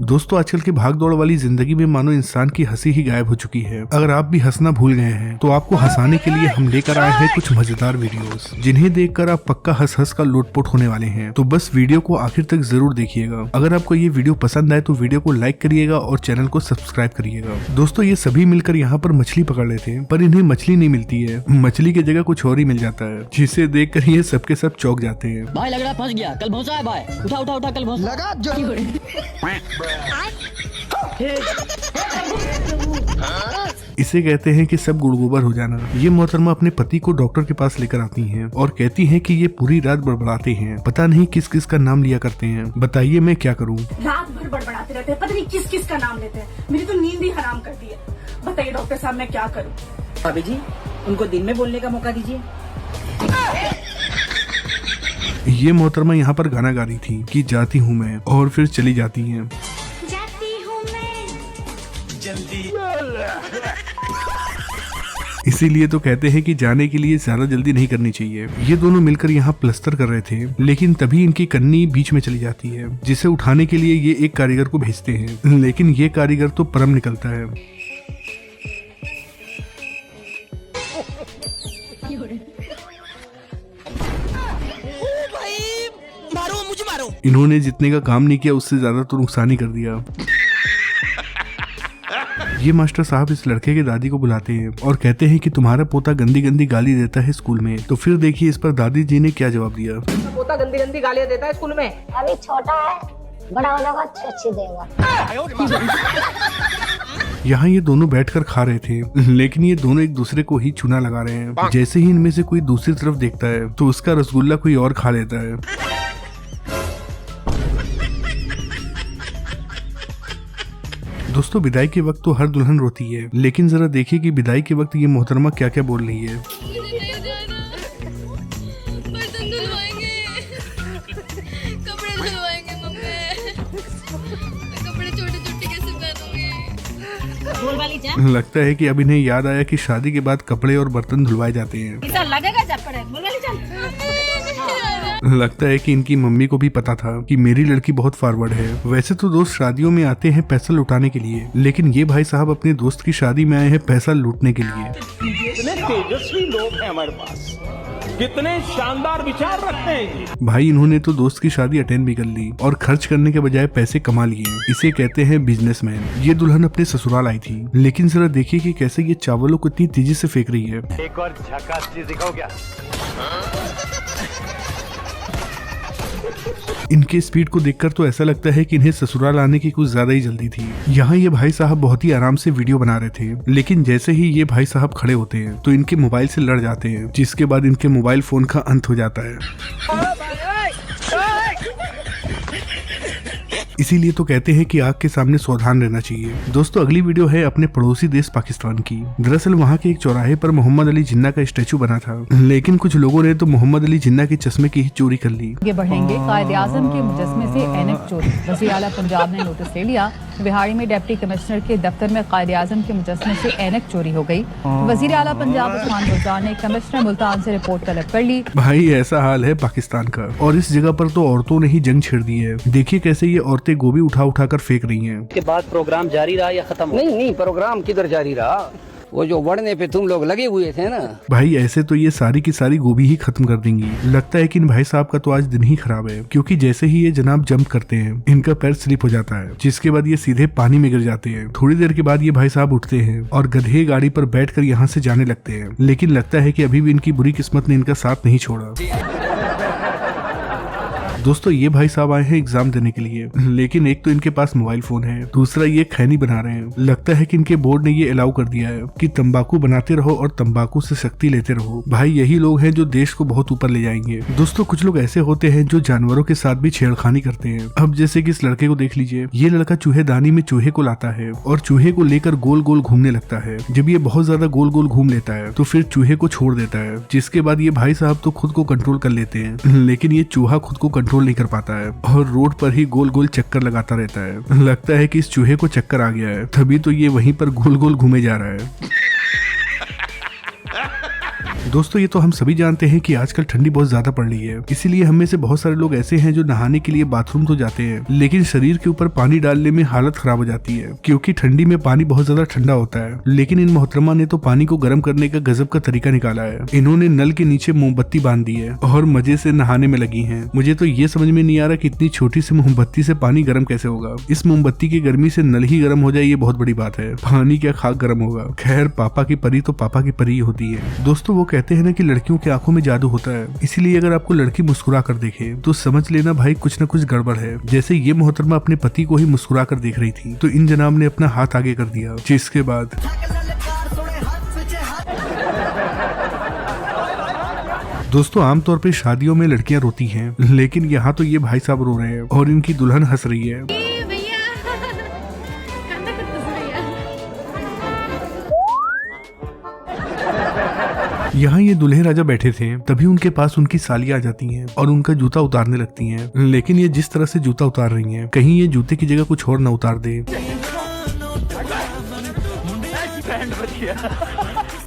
दोस्तों आजकल की भाग दौड़ वाली जिंदगी में मानो इंसान की हंसी ही गायब हो चुकी है। अगर आप भी हंसना भूल गए हैं तो आपको हंसाने के लिए हम लेकर आए हैं कुछ मजेदार वीडियोस, जिन्हें देखकर आप पक्का हंस हंस का लोटपोट होने वाले हैं। तो बस वीडियो को आखिर तक जरूर देखिएगा। अगर आपको ये वीडियो पसंद आए तो वीडियो को लाइक करिएगा और चैनल को सब्सक्राइब करिएगा। दोस्तों ये सभी मिलकर यहाँ पर मछली पकड़ रहे थे, पर इन्हें मछली नहीं मिलती है। मछली की जगह कुछ और ही मिल जाता है, जिसे देखकर ये सबके सब चौंक जाते हैं। भाई लग रहा फंस गया, कल भौंसा है भाई। उठा उठा उठा, कल भौंसा लगा जो। इसे कहते हैं कि सब गुड़गोबर हो जाना। ये मोहतरमा अपने पति को डॉक्टर के पास लेकर आती हैं और कहती हैं कि ये पूरी रात बड़बड़ाते हैं, पता नहीं किस किस का नाम लिया करते हैं, बताइए मैं क्या करूं। रात भर बड़बड़ाते रहते हैं, पता नहीं किस किस का नाम लेते हैं। मेरी तो नींद ही हराम कर दी है। बताइए डॉक्टर साहब मैं क्या करूं। भाभी जी उनको दिन में बोलने का मौका दीजिए। ये मोहतरमा यहाँ पर गाना गा रही थी कि जाती हूँ मैं, और फिर चली जाती हैं। इसीलिए तो कहते हैं कि जाने के लिए ज्यादा जल्दी नहीं करनी चाहिए। ये दोनों मिलकर यहाँ प्लस्तर कर रहे थे, लेकिन तभी इनकी कन्नी बीच में चली जाती है, जिसे उठाने के लिए ये एक कारीगर को भेजते हैं, लेकिन ये कारीगर तो परम निकलता है। मारो मुझे मारो। इन्होंने जितने का काम नहीं किया उससे ज्यादा तो नुकसान ही कर दिया। ये मास्टर साहब इस लड़के के दादी को बुलाते हैं और कहते हैं कि तुम्हारा पोता गंदी गंदी गाली देता है स्कूल में। तो फिर देखिए इस पर दादी जी ने क्या जवाब दिया। पोता गंदी गंदी गालियां देता है स्कूल में। अभी छोटा है, बड़ा होगा अच्छी देगा। यहाँ ये दोनों बैठकर खा रहे थे, लेकिन ये दोनों एक दूसरे को ही चूना लगा रहे हैं। जैसे ही इनमें से कोई दूसरी तरफ देखता है तो उसका रसगुल्ला कोई और खा लेता है। दोस्तों विदाई के वक्त तो हर दुल्हन रोती है, लेकिन जरा देखिए कि विदाई के वक्त ये मोहतरमा क्या क्या बोल रही है। बर्तन धुलवाएंगे, कपड़े धुलवाएंगे मम्मी, कपड़े छोटे छोटे कैसे पहनूंगी। लगता है कि अब इन्हें याद आया कि शादी के बाद कपड़े और बर्तन धुलवाए जाते हैं। लगता है कि इनकी मम्मी को भी पता था कि मेरी लड़की बहुत फॉरवर्ड है। वैसे तो दोस्त शादियों में आते हैं पैसा लुटाने के लिए, लेकिन ये भाई साहब अपने दोस्त की शादी में आए हैं पैसा लूटने के लिए। कितने तेजस्वी लोग हैं हमारे पास, कितने शानदार विचार रखते हैं। भाई इन्होंने तो दोस्त की शादी अटेंड भी कर ली और खर्च करने के बजाय पैसे कमा लिए। इसे कहते हैं बिजनेसमैन। ये दुल्हन अपने ससुराल आई थी, लेकिन जरा देखिए कि कैसे ये चावलों को इतनी तेजी से फेंक रही है। एक और झकास चीज दिखाओ क्या। इनके स्पीड को देखकर तो ऐसा लगता है कि इन्हें ससुराल आने की कुछ ज्यादा ही जल्दी थी। यहाँ ये भाई साहब बहुत ही आराम से वीडियो बना रहे थे, लेकिन जैसे ही ये भाई साहब खड़े होते हैं तो इनके मोबाइल से लड़ जाते हैं, जिसके बाद इनके मोबाइल फोन का अंत हो जाता है। इसीलिए तो कहते हैं कि आग के सामने सावधान रहना चाहिए। दोस्तों अगली वीडियो है अपने पड़ोसी देश पाकिस्तान की। दरअसल वहाँ के एक चौराहे पर मोहम्मद अली जिन्ना का स्टैचू बना था, लेकिन कुछ लोगों ने तो मोहम्मद अली जिन्ना के चश्मे की ही चोरी कर ली। आगे बढ़ेंगे। कायद-ए-आज़म के मुजस्मे से ऐनक चोरी। वज़ीर आला पंजाब ने नोटिस ले लिया। बिहारी में डिप्टी कमिश्नर के दफ्तर में कायद-ए-आज़म के मुजस्मे से ऐनक चोरी हो गई। वज़ीर आला पंजाब उस्मान बुज़दार ने कमिश्नर मुल्तान से रिपोर्ट तलब कर ली। भाई ऐसा हाल है पाकिस्तान का, और इस जगह पर तो औरतों ने ही जंग छेड़ दी है। देखिए कैसे ये औरतें गोभी उठा उठा कर फेंक रही हैं। के बाद प्रोग्राम जारी रहा या खत्म? नहीं प्रोग्राम किधर जारी रहा, वो जो बढ़ने पे तुम लोग लगे हुए थे ना। भाई ऐसे तो ये सारी की सारी गोभी ही खत्म कर देंगी। लगता है कि इन भाई साहब का तो आज दिन ही खराब है, क्योंकि जैसे ही ये जनाब जंप करते हैं इनका पैर स्लिप हो जाता है, जिसके बाद ये सीधे पानी में गिर जाते हैं। थोड़ी देर के बाद ये भाई साहब उठते हैं और गधे गाड़ी पर बैठकर यहाँ से जाने लगते हैं, लेकिन लगता है कि अभी भी इनकी बुरी किस्मत ने इनका साथ नहीं छोड़ा। दोस्तों ये भाई साहब आए हैं एग्जाम देने के लिए, लेकिन एक तो इनके पास मोबाइल फोन है, दूसरा ये खैनी बना रहे हैं। लगता है कि इनके बोर्ड ने ये अलाउ कर दिया है कि तंबाकू बनाते रहो और तंबाकू से शक्ति लेते रहो। भाई यही लोग हैं जो देश को बहुत ऊपर ले जाएंगे। दोस्तों कुछ लोग ऐसे होते हैं जो जानवरों के साथ भी छेड़खानी करते हैं। अब जैसे कि इस लड़के को देख लीजिए, ये लड़का चूहेदानी में चूहे को लाता है और चूहे को लेकर गोल गोल घूमने लगता है। जब ये बहुत ज्यादा गोल गोल घूम लेता है तो फिर चूहे को छोड़ देता है, जिसके बाद ये भाई साहब तो खुद को कंट्रोल कर लेते हैं, लेकिन ये चूहा खुद को कंट्रोल नहीं कर पाता है और रोड पर ही गोल गोल चक्कर लगाता रहता है। लगता है कि इस चूहे को चक्कर आ गया है, तभी तो ये वहीं पर गोल गोल घूमे जा रहा है। दोस्तों ये तो हम सभी जानते हैं कि आजकल ठंडी बहुत ज्यादा पड़ रही है, इसीलिए हम में से बहुत सारे लोग ऐसे हैं जो नहाने के लिए बाथरूम तो जाते हैं, लेकिन शरीर के ऊपर पानी डालने में हालत खराब हो जाती है, क्योंकि ठंडी में पानी बहुत ज्यादा ठंडा होता है। लेकिन इन मोहतरमा ने तो पानी को गर्म करने का गजब का तरीका निकाला है। इन्होंने नल के नीचे मोमबत्ती बांध दी है और मजे से नहाने में लगी हैं। मुझे तो ये समझ में नहीं आ रहा कि इतनी छोटी सी मोमबत्ती से पानी गर्म कैसे होगा। इस मोमबत्ती की गर्मी से नल ही गर्म हो जाए ये बहुत बड़ी बात है, पानी क्या खाक गर्म होगा। खैर पापा की परी तो पापा की परी होती है। दोस्तों वो कहते हैं ना कि लड़कियों की आंखों में जादू होता है, इसीलिए अगर आपको लड़की मुस्कुरा कर देखे तो समझ लेना भाई कुछ न कुछ गड़बड़ है। जैसे ये मोहतरमा अपने पति को ही मुस्कुरा कर देख रही थी तो इन जनाब ने अपना हाथ आगे कर दिया, जिसके बाद दोस्तों आमतौर पे शादियों में लड़कियां रोती हैं, लेकिन यहाँ तो ये भाई साहब रो रहे हैं और इनकी दुल्हन हंस रही है। भैया कंधा करते भैया। यहाँ ये दूल्हे राजा बैठे थे, तभी उनके पास उनकी सालियां आ जाती हैं और उनका जूता उतारने लगती हैं। लेकिन ये जिस तरह से जूता उतार रही हैं, कहीं ये जूते की जगह कुछ और न उतार दे।